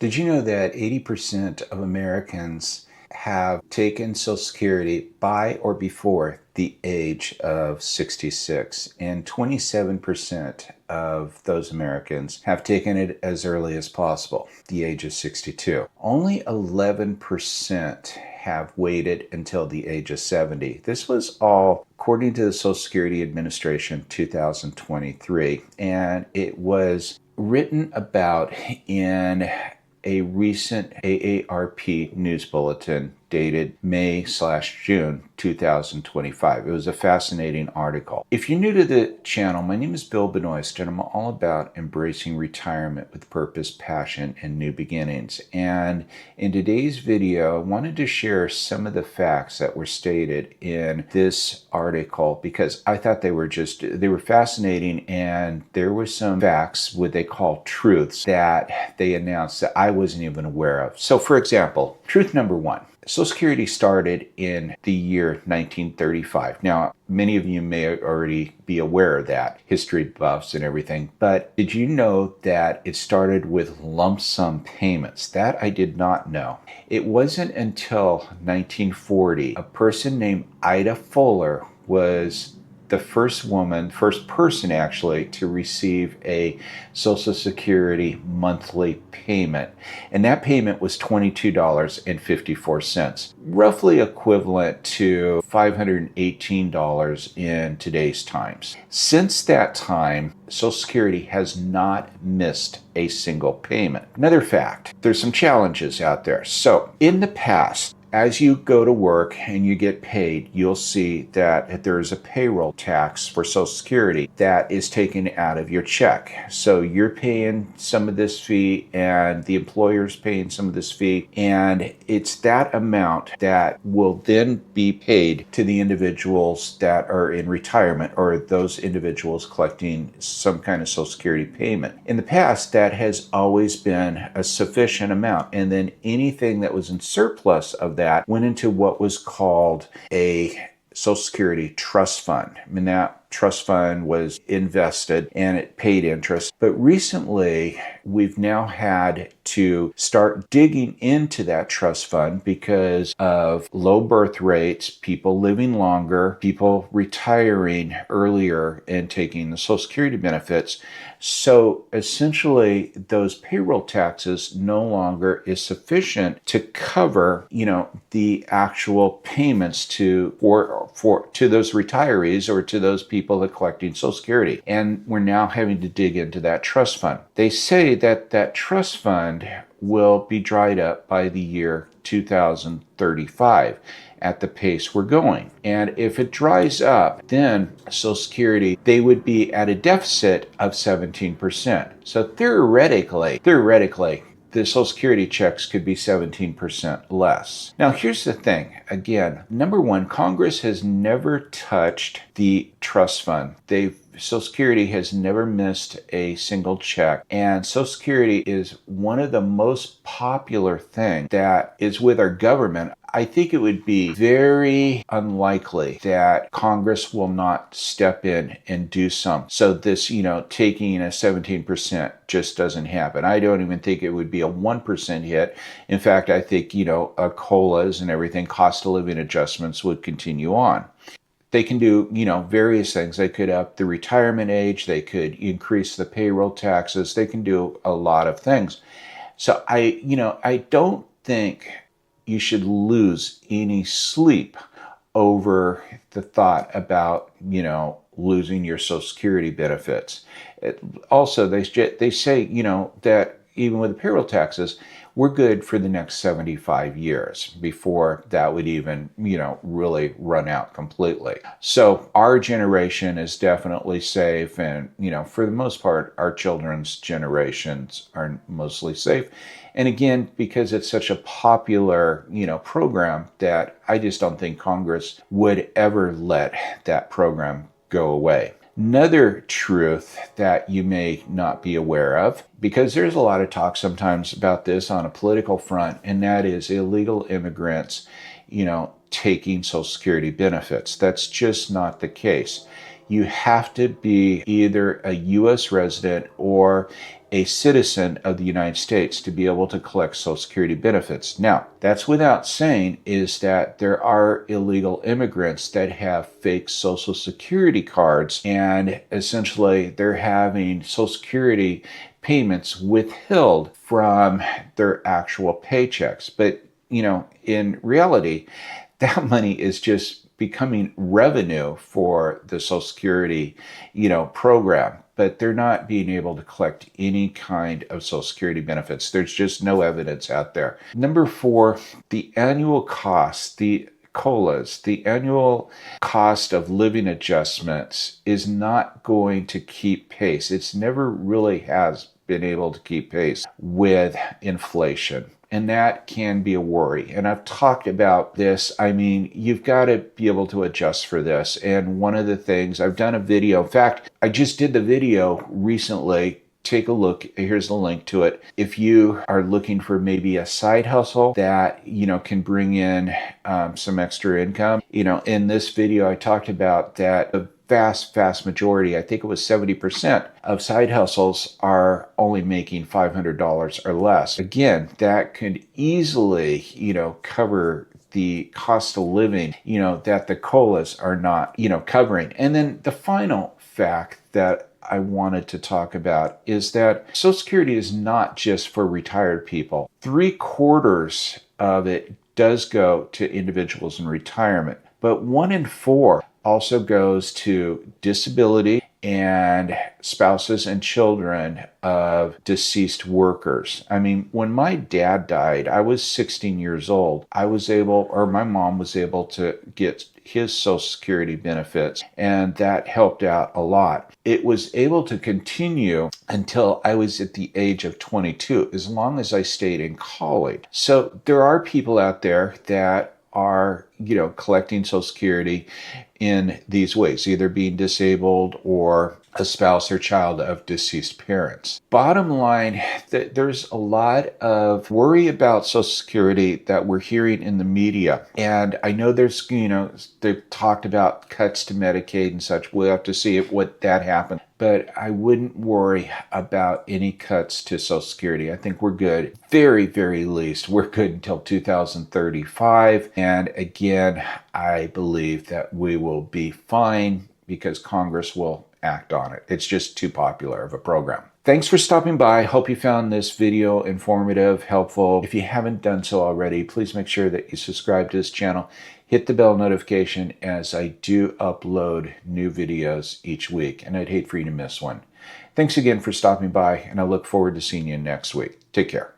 Did you know that 80% of Americans have taken Social Security by or before the age of 66? And 27% of those Americans have taken it as early as possible, the age of 62. Only 11% have waited until the age of 70. This was all according to the Social Security Administration 2023, and it was written about in a recent AARP news bulletin dated May/June 2025. It was a fascinating article. If you're new to the channel, my name is Bill Benoist, and I'm all about embracing retirement with purpose, passion, and new beginnings. And in today's video, I wanted to share some of the facts that were stated in this article because I thought they were fascinating, and there were some facts, what they call truths, that they announced that I wasn't even aware of. So for example, truth number one. Social Security started in the year 1935. Now, many of you may already be aware of that, history buffs and everything, but did you know that it started with lump sum payments? That I did not know. It wasn't until 1940, a person named Ida Fuller was the first person actually, to receive a Social Security monthly payment. And that payment was $22.54, roughly equivalent to $518 in today's times. Since that time, Social Security has not missed a single payment. Another fact, there's some challenges out there. So in the past, as you go to work and you get paid, you'll see that there is a payroll tax for Social Security that is taken out of your check. So you're paying some of this fee and the employer's paying some of this fee, and it's that amount that will then be paid to the individuals that are in retirement or those individuals collecting some kind of Social Security payment. In the past, that has always been a sufficient amount, and then anything that was in surplus of that went into what was called a Social Security trust fund. I mean, that trust fund was invested and it paid interest. But recently, we've now had to start digging into that trust fund because of low birth rates, people living longer, people retiring earlier and taking the Social Security benefits. So essentially, those payroll taxes no longer is sufficient to cover, the actual payments to those retirees or to those people that are collecting Social Security. And we're now having to dig into that trust fund. They say that that trust fund will be dried up by the year 2035 at the pace we're going. And if it dries up, then Social Security, they would be at a deficit of 17%. So theoretically, the Social Security checks could be 17% less. Now, here's the thing. Again, number one, Congress has never touched the trust fund. Social Security has never missed a single check. And Social Security is one of the most popular things that is with our government. I think it would be very unlikely that Congress will not step in and do some. So this, taking a 17% just doesn't happen. I don't even think it would be a 1% hit. In fact, I think, COLAs and everything, cost of living adjustments would continue on. They can do, various things. They could up the retirement age. They could increase the payroll taxes. They can do a lot of things. So I don't think you should lose any sleep over the thought about, losing your Social Security benefits. Also, they say, that even with the payroll taxes, we're good for the next 75 years before that would even, really run out completely. So our generation is definitely safe. And, for the most part, our children's generations are mostly safe. And again, because it's such a popular, program, that I just don't think Congress would ever let that program go away. Another truth that you may not be aware of, because there's a lot of talk sometimes about this on a political front, and that is illegal immigrants, taking Social Security benefits. That's just not the case. You have to be either a U.S. resident or a citizen of the United States to be able to collect Social Security benefits. Now, that's without saying is that there are illegal immigrants that have fake Social Security cards, and essentially they're having Social Security payments withheld from their actual paychecks. But, in reality, that money is just becoming revenue for the Social Security, program, but they're not being able to collect any kind of Social Security benefits. There's just no evidence out there. Number 4, the annual cost, the COLAs, the annual cost of living adjustments is not going to keep pace. It's never really has been able to keep pace with inflation. And that can be a worry. And I've talked about this. I mean, you've got to be able to adjust for this. And one of the things, I've done a video. In fact, I just did the video recently. Take a look. Here's the link to it. If you are looking for maybe a side hustle that, can bring in some extra income, in this video, I talked about that the vast majority, I think it was 70% of side hustles are only making $500 or less. Again, that could easily, cover the cost of living, that the COLAs are not, covering. And then the final fact that I wanted to talk about is that Social Security is not just for retired people. 3/4 of it does go to individuals in retirement, but 1 in 4 also goes to disability and spouses and children of deceased workers. I mean, when my dad died, I was 16 years old. My mom was able to get his Social Security benefits, and that helped out a lot. It was able to continue until I was at the age of 22, as long as I stayed in college. So there are people out there that are, collecting Social Security in these ways, either being disabled or a spouse or child of deceased parents. Bottom line, there's a lot of worry about Social Security that we're hearing in the media. And I know there's, they've talked about cuts to Medicaid and such. We'll have to see what that happens. But I wouldn't worry about any cuts to Social Security. I think we're good. Very, very least, we're good until 2035. And again, I believe that we will be fine because Congress will act on it. It's just too popular of a program. Thanks for stopping by. Hope you found this video informative, helpful. If you haven't done so already, please make sure that you subscribe to this channel. Hit the bell notification as I do upload new videos each week, and I'd hate for you to miss one. Thanks again for stopping by, and I look forward to seeing you next week. Take care.